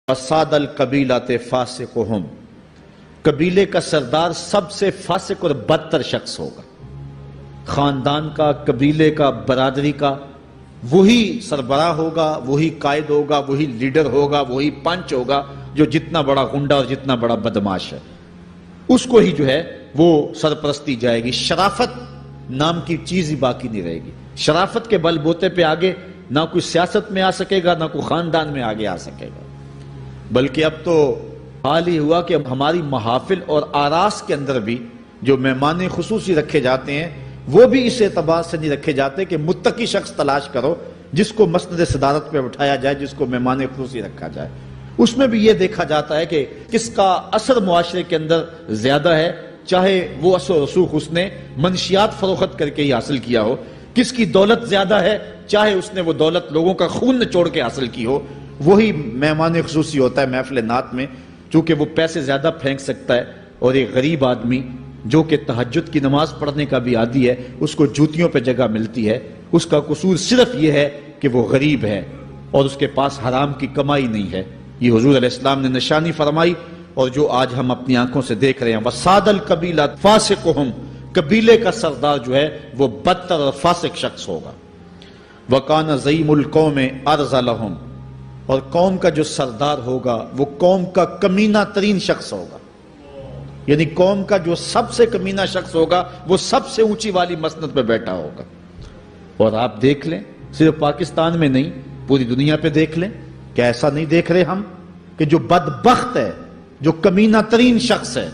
فساد القبیلات فاسقہم، قبیلے کا سردار سب سے فاسق اور بدتر شخص ہوگا۔ خاندان کا، قبیلے کا، برادری کا وہی سربراہ ہوگا، وہی قائد ہوگا، وہی لیڈر ہوگا، وہی پنچ ہوگا جو جتنا بڑا غنڈہ اور جتنا بڑا بدماش ہے اس کو ہی جو ہے وہ سرپرستی جائے گی۔ شرافت نام کی چیز ہی باقی نہیں رہے گی۔ شرافت کے بل بوتے پہ آگے نہ کوئی سیاست میں آ سکے گا، نہ کوئی خاندان میں آگے آ سکے گا۔ بلکہ اب تو حال ہی ہوا کہ ہماری محافل اور آراس کے اندر بھی جو مہمان خصوصی رکھے جاتے ہیں وہ بھی اس اعتبار سے نہیں رکھے جاتے کہ متقی شخص تلاش کرو جس کو مسند صدارت پہ اٹھایا جائے، جس کو مہمان خصوصی رکھا جائے۔ اس میں بھی یہ دیکھا جاتا ہے کہ کس کا اثر معاشرے کے اندر زیادہ ہے، چاہے وہ اثر و رسوخ اس نے منشیات فروخت کر کے ہی حاصل کیا ہو، کس کی دولت زیادہ ہے، چاہے اس نے وہ دولت لوگوں کا خون نچوڑ کے حاصل کی ہو، وہی مہمان خصوصی ہوتا ہے محفل نعت میں، چونکہ وہ پیسے زیادہ پھینک سکتا ہے۔ اور ایک غریب آدمی جو کہ تہجد کی نماز پڑھنے کا بھی عادی ہے، اس کو جوتیوں پہ جگہ ملتی ہے۔ اس کا قصور صرف یہ ہے کہ وہ غریب ہے اور اس کے پاس حرام کی کمائی نہیں ہے۔ یہ حضور علیہ السلام نے نشانی فرمائی اور جو آج ہم اپنی آنکھوں سے دیکھ رہے ہیں۔ وَسَادَ الْقَبِيلَةُ فَاسِقُهُمْ، قبیلے کا سردار جو ہے وہ بدتر اور فاسق شخص ہوگا۔ وَقَانَ زَعِيمُ الْقَوْمِ أَرْذَلَهُمْ، اور قوم کا جو سردار ہوگا وہ قوم کا کمینہ ترین شخص ہوگا، یعنی قوم کا جو سب سے کمینہ شخص ہوگا وہ سب سے اونچی والی مسند پہ بیٹھا ہوگا۔ اور آپ دیکھ لیں، صرف پاکستان میں نہیں پوری دنیا پہ دیکھ لیں، کہ ایسا نہیں دیکھ رہے ہم کہ جو بدبخت ہے، جو کمینہ ترین شخص ہے،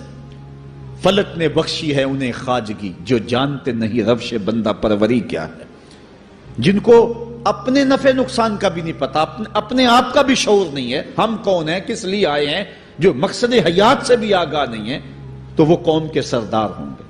فلک نے بخشی ہے انہیں خواجگی، جو جانتے نہیں روش بندہ پروری کیا ہے، جن کو اپنے نفع نقصان کا بھی نہیں پتا، اپنے آپ کا بھی شعور نہیں ہے، ہم کون ہیں، کس لیے آئے ہیں، جو مقصد حیات سے بھی آگاہ نہیں ہے، تو وہ قوم کے سردار ہوں گے،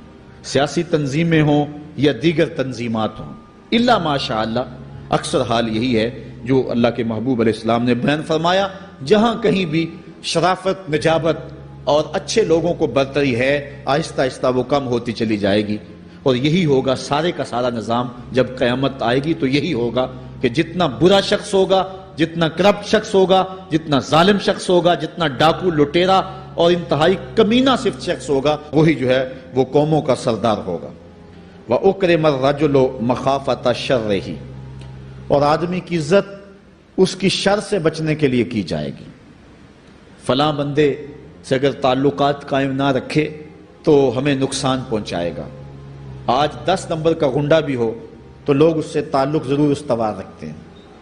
سیاسی تنظیمیں ہوں یا دیگر تنظیمات ہوں، الا ماشاء اللہ۔ اکثر حال یہی ہے جو اللہ کے محبوب علیہ السلام نے بیان فرمایا، جہاں کہیں بھی شرافت، نجابت اور اچھے لوگوں کو برتری ہے، آہستہ آہستہ وہ کم ہوتی چلی جائے گی۔ اور یہی ہوگا سارے کا سارا نظام، جب قیامت آئے گی تو یہی ہوگا کہ جتنا برا شخص ہوگا، جتنا کرپٹ شخص ہوگا، جتنا ظالم شخص ہوگا، جتنا ڈاکو، لٹیرا اور انتہائی کمینہ صفت شخص ہوگا، وہی جو ہے وہ قوموں کا سردار ہوگا۔ وَأُكْرِمَ الرَّجُلُ مَخَافَةَ شَرِّهِ، اور آدمی کی عزت اس کی شر سے بچنے کے لیے کی جائے گی۔ فلاں بندے سے اگر تعلقات قائم نہ رکھے تو ہمیں نقصان پہنچائے گا۔ آج 10 نمبر کا غنڈہ بھی ہو تو لوگ اس سے تعلق ضرور استوار رکھتے ہیں،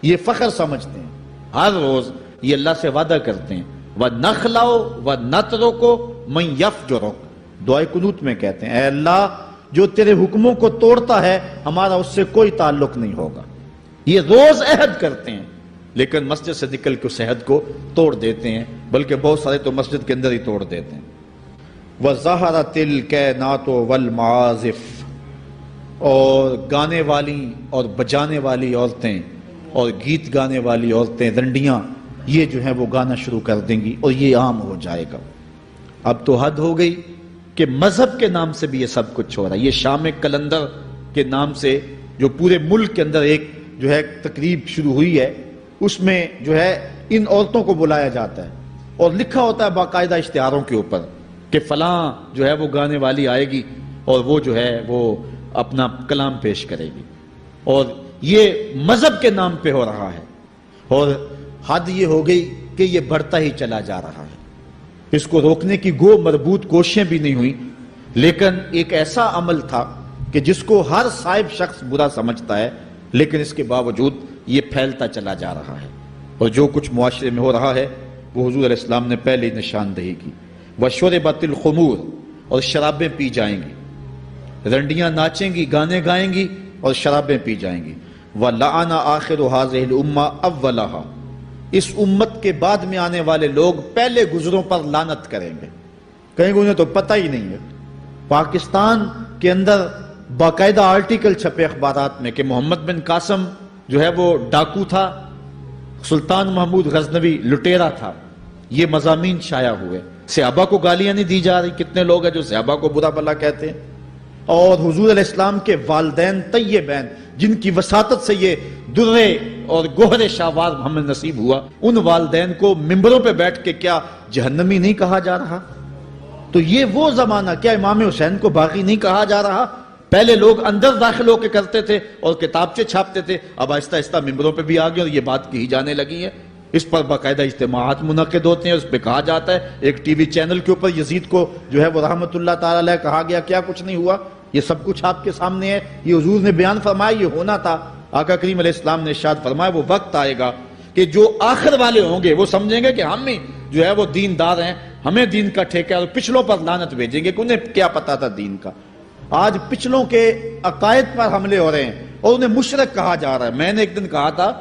یہ فخر سمجھتے ہیں، ہر روز یہ اللہ سے وعدہ کرتے ہیں، وَنَخْلَعُ وَنَتْرُكُ مَن يَفْجُرُكَ، دعائے قنوت میں کہتے ہیں، اے اللہ جو تیرے حکموں کو توڑتا ہے ہمارا اس سے کوئی تعلق نہیں ہوگا۔ یہ روز عہد کرتے ہیں لیکن مسجد سے نکل کے اس عہد کو توڑ دیتے ہیں، بلکہ بہت سارے تو مسجد کے اندر ہی توڑ دیتے ہیں۔ وَظَهَرَتِ الْكَيْنَاتُ وَالْمَعَازِفُ، اور گانے والی اور بجانے والی عورتیں اور گیت گانے والی عورتیں، رنڈیاں، یہ جو ہیں وہ گانا شروع کر دیں گی اور یہ عام ہو جائے گا۔ اب تو حد ہو گئی کہ مذہب کے نام سے بھی یہ سب کچھ ہو رہا ہے۔ یہ شام کلندر کے نام سے جو پورے ملک کے اندر ایک جو ہے تقریب شروع ہوئی ہے، اس میں جو ہے ان عورتوں کو بلایا جاتا ہے اور لکھا ہوتا ہے باقاعدہ اشتہاروں کے اوپر کہ فلاں جو ہے وہ گانے والی آئے گی اور وہ جو ہے وہ اپنا کلام پیش کرے گی، اور یہ مذہب کے نام پہ ہو رہا ہے۔ اور حد یہ ہو گئی کہ یہ بڑھتا ہی چلا جا رہا ہے، اس کو روکنے کی گو مربوط کوششیں بھی نہیں ہوئی، لیکن ایک ایسا عمل تھا کہ جس کو ہر صاحب شخص برا سمجھتا ہے، لیکن اس کے باوجود یہ پھیلتا چلا جا رہا ہے۔ اور جو کچھ معاشرے میں ہو رہا ہے وہ حضور علیہ السلام نے پہلے ہی نشاندہی کی۔ وَشُرِبَتِ الْخُمُورُ، اور شرابیں پی جائیں گی، رنڈیاں ناچیں گی، گانے گائیں گی اور شرابیں پی جائیں گی۔ وَلَعَنَ آخِرُ هَذِهِ الْأُمَّةِ أَوَّلَهَا، اس امت کے بعد میں آنے والے لوگ پہلے گزروں پر لعنت کریں گے، کہیں گے انہیں تو پتہ ہی نہیں ہے۔ پاکستان کے اندر باقاعدہ آرٹیکل چھپے اخبارات میں کہ محمد بن قاسم جو ہے وہ ڈاکو تھا، سلطان محمود غزنوی لٹیرا تھا، یہ مضامین شائع ہوئے۔ صحابہ کو گالیاں نہیں دی جا رہی، کتنے لوگ ہیں جو صحابہ کو برا بھلا کہتے ہیں، اور حضور علیہ السلام کے والدین طیبین جن کی وساطت سے یہ درے اور گوہر شاوار ہمیں نصیب ہوا، ان والدین کو ممبروں پہ بیٹھ کے کیا جہنمی نہیں کہا جا رہا؟ تو یہ وہ زمانہ، کیا امام حسین کو باغی نہیں کہا جا رہا؟ پہلے لوگ اندر داخل ہو کے کرتے تھے اور کتابچے چھاپتے تھے، اب آہستہ آہستہ ممبروں پہ بھی آ گئے اور یہ بات کہی جانے لگی ہے۔ اس پر باقاعدہ اجتماعات منعقد ہوتے ہیں، اس پہ کہا جاتا ہے۔ ایک ٹی وی چینل کے اوپر یزید کو جو ہے وہ رحمت اللہ تعالی علیہ کہا گیا، کیا کچھ نہیں ہوا، یہ سب کچھ آپ کے سامنے ہے، یہ حضور نے بیان فرمایا، یہ ہونا تھا۔ آقا کریم علیہ السلام نے ارشاد فرمایا وہ وقت آئے گا کہ جو آخر والے ہوں گے وہ سمجھیں گے کہ ہم ہی جو ہے وہ دیندار ہیں، ہمیں دین کا ٹھیکہ، اور پچھلوں پر لعنت بھیجیں گے کہ انہیں کیا پتا تھا دین کا۔ آج پچھلوں کے عقائد پر حملے ہو رہے ہیں اور انہیں مشرک کہا جا رہا ہے۔ میں نے ایک دن کہا تھا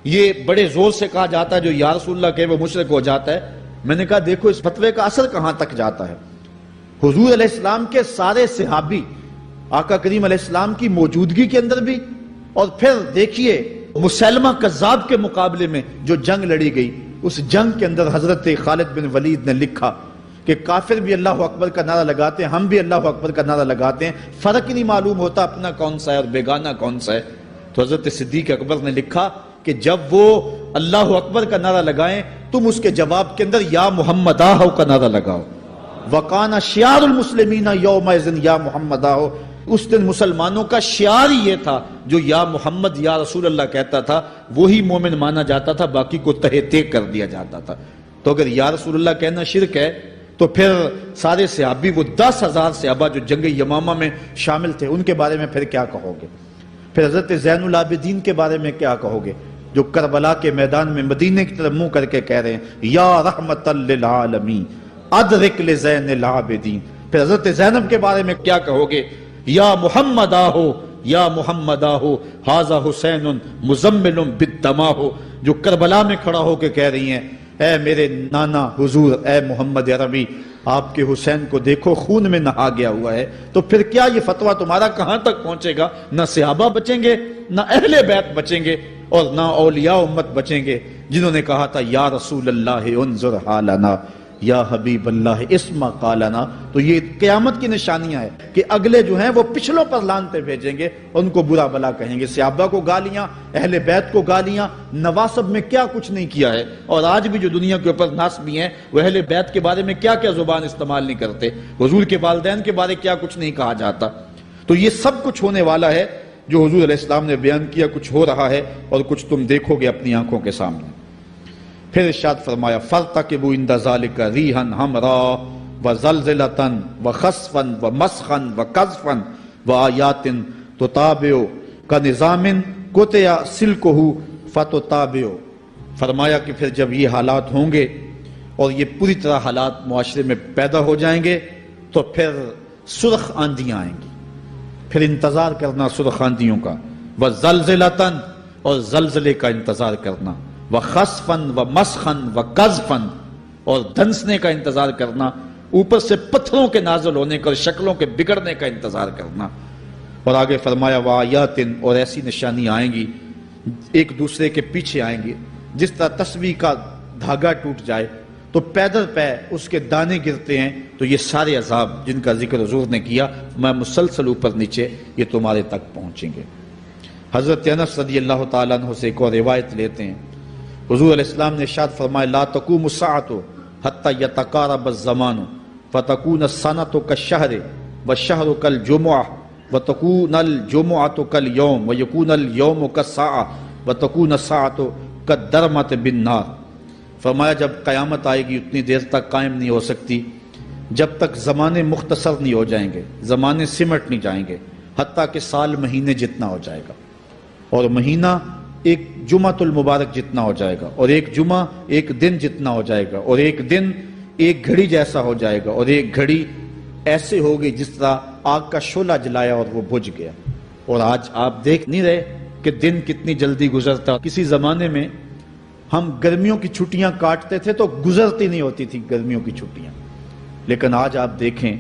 یہ بڑے زور سے کہا جاتا ہے جو یا رسول اللہ کہے وہ مشرک ہو جاتا ہے۔ میں نے کہا دیکھو اس فتوے کا اثر کہاں تک جاتا ہے۔ حضور علیہ السلام کے سارے صحابی آقا کریم علیہ السلام کی موجودگی کے اندر بھی، اور پھر دیکھیے مسلمہ کذاب کے مقابلے میں جو جنگ لڑی گئی، اس جنگ کے اندر حضرت خالد بن ولید نے لکھا کہ کافر بھی اللہ اکبر کا نعرہ لگاتے ہیں، ہم بھی اللہ اکبر کا نعرہ لگاتے ہیں، فرق ہی نہیں معلوم ہوتا اپنا کون سا ہے اور بیگانہ کون سا ہے۔ تو حضرت صدیق اکبر نے لکھا کہ جب وہ اللہ اکبر کا نعرہ لگائیں تم اس کے جواب کے اندر یا محمد آہو کا نعرہ لگاؤ۔ وَقَانَ شِعَارُ الْمُسْلِمِينَ يَوْمَئِذٍ یا محمد آہو، اس دن مسلمانوں کا شعار ہی یہ تھا، جو یا محمد یا رسول اللہ کہتا تھا وہی مومن مانا جاتا تھا، باقی کو تہہ تیگ کر دیا جاتا تھا۔ تو اگر یا رسول اللہ کہنا شرک ہے تو پھر سارے صحابی، وہ 10,000 صحابہ جو جنگ یمامہ میں شامل تھے، ان کے بارے میں پھر کیا کہو گے؟ پھر حضرت زین العابدین کے بارے میں کیا کہو گے جو کربلا کے میدان میں مدینے کی طرف منہ کر کے کہہ رہے ہیں یا رحمت للعالمین ادرک لزین العابدین؟ پھر حضرت زینب کے بارے میں کیا کہو گے؟ یا محمد آہو یا محمد آہو ھذا حسین مزمل بالدماء، جو کربلا میں کھڑا ہو کے کہہ رہی ہیں اے میرے نانا حضور، اے محمد عربی، آپ کے حسین کو دیکھو خون میں نہا گیا ہوا ہے۔ تو پھر کیا یہ فتویٰ تمہارا کہاں تک پہنچے گا؟ نہ صحابہ بچیں گے، نہ اہل بیت بچیں گے، اور نہ اولیاء امت بچیں گے، جنہوں نے کہا تھا یا رسول اللہ انظر حالنا یا حبیب اللہ اسمع قالنا۔ تو یہ قیامت کی نشانیاں ہیں کہ اگلے جو ہیں وہ پچھلوں پر لعنتیں بھیجیں گے، ان کو برا بلا کہیں گے، صحابہ کو گالیاں، اہل بیت کو گالیاں، نواسب میں کیا کچھ نہیں کیا ہے۔ اور آج بھی جو دنیا کے اوپر ناسبی ہیں وہ اہل بیت کے بارے میں کیا کیا زبان استعمال نہیں کرتے، حضور کے والدین کے بارے کیا کچھ نہیں کہا جاتا۔ تو یہ سب کچھ ہونے والا ہے جو حضور علیہ السلام نے بیان کیا، کچھ ہو رہا ہے اور کچھ تم دیکھو گے اپنی آنکھوں کے سامنے۔ پھر ارشاد فرمایا فَارْتَقِبُوا عِنْدَ ذَلِكَ رِيحًا حَمْرَاءَ وَزَلْزَلَةً وَخَسْفًا وَمَسْخًا وَقَذْفًا وَآيَاتٍ تُتَابِعُ كَنِظَامٍ قُطِعَ سِلْكُهُ فَتُتَابِعُ۔ فرمایا کہ پھر جب یہ حالات ہوں گے اور یہ پوری طرح حالات معاشرے میں پیدا ہو جائیں گے تو پھر سرخ آندیاں آئیں گی، پھر انتظار کرنا سرخ آندیوں کا، وَزَلْزَلَةً اور زلزلے کا انتظار کرنا، وَخَسْفًا وَمَسْخًا وَقَذْفًا اور دھنسنے کا انتظار کرنا، اوپر سے پتھروں کے نازل ہونے کا اور شکلوں کے بگڑنے کا انتظار کرنا۔ اور آگے فرمایا وَآيَاتٍ اور ایسی نشانیاں آئیں گی ایک دوسرے کے پیچھے آئیں گی، جس طرح تسبیح کا دھاگا ٹوٹ جائے تو پیدل پہ اس کے دانے گرتے ہیں، تو یہ سارے عذاب جن کا ذکر حضور نے کیا میں مسلسل اوپر نیچے یہ تمہارے تک پہنچیں گے۔ حضرت انس رضی اللہ تعالیٰ عنہ سے ایک اور روایت لیتے ہیں، حضور علیہ السلام نے ارشاد فرمایا لا تقوم الساعة حتى يتقارب الزمان فتكون السنة كالشهر والشهر كالجمعة وتكون الجمعة كاليوم ويكون اليوم كالساعة وتكون الساعة كالدرمة بالنار۔ فرمایا جب قیامت آئے گی اتنی دیر تک قائم نہیں ہو سکتی جب تک زمانے مختصر نہیں ہو جائیں گے، زمانے سمٹ نہیں جائیں گے، حتیٰ کہ سال مہینے جتنا ہو جائے گا، اور مہینہ ایک جمعۃ المبارک جتنا ہو جائے گا، اور ایک جمعہ ایک دن جتنا ہو جائے گا، اور ایک دن ایک گھڑی جیسا ہو جائے گا، اور ایک گھڑی ایسے ہوگی جس طرح آگ کا شعلہ جلایا اور وہ بجھ گیا۔ اور آج آپ دیکھ نہیں رہے کہ دن کتنی جلدی گزرتا۔ کسی زمانے میں ہم گرمیوں کی چھٹیاں کاٹتے تھے تو گزرتی نہیں ہوتی تھی گرمیوں کی چھٹیاں، لیکن آج آپ دیکھیں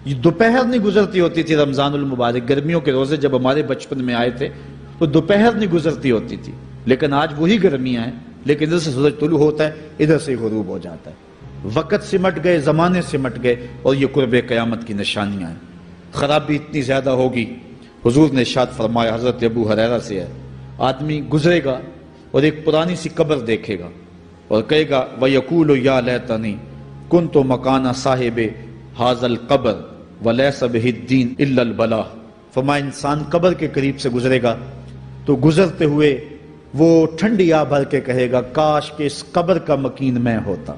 یہ دوپہر نہیں گزرتی ہوتی تھی رمضان المبارک، گرمیوں کے روزے جب ہمارے بچپن میں آئے تھے تو دوپہر نہیں گزرتی ہوتی تھی، لیکن آج وہی گرمیاں ہیں، لیکن ادھر سے سورج طلوع ہوتا ہے ادھر سے غروب ہو جاتا ہے۔ وقت سمٹ گئے، زمانے سمٹ گئے، اور یہ قرب قیامت کی نشانیاں ہیں۔ خرابی اتنی زیادہ ہوگی، حضور نے ارشاد فرمایا، حضرت ابو ہریرہ سے ہے، آدمی گزرے گا اور ایک پرانی سی قبر دیکھے گا اور کہے گا وَيَقُولُ يَا لَيْتَنِي كُنْتُ مَكَانَ صَاحِبِ هَذَا الْقَبْرِ وَلَيْسَ بِهِ الدِّينُ إِلَّا الْبَلَاءُ۔ فرمایا انسان قبر کے قریب سے گزرے گا تو گزرتے ہوئے وہ ٹھنڈی آہ بھر کے کہے گا کاش کہ اس قبر کا مکین میں ہوتا،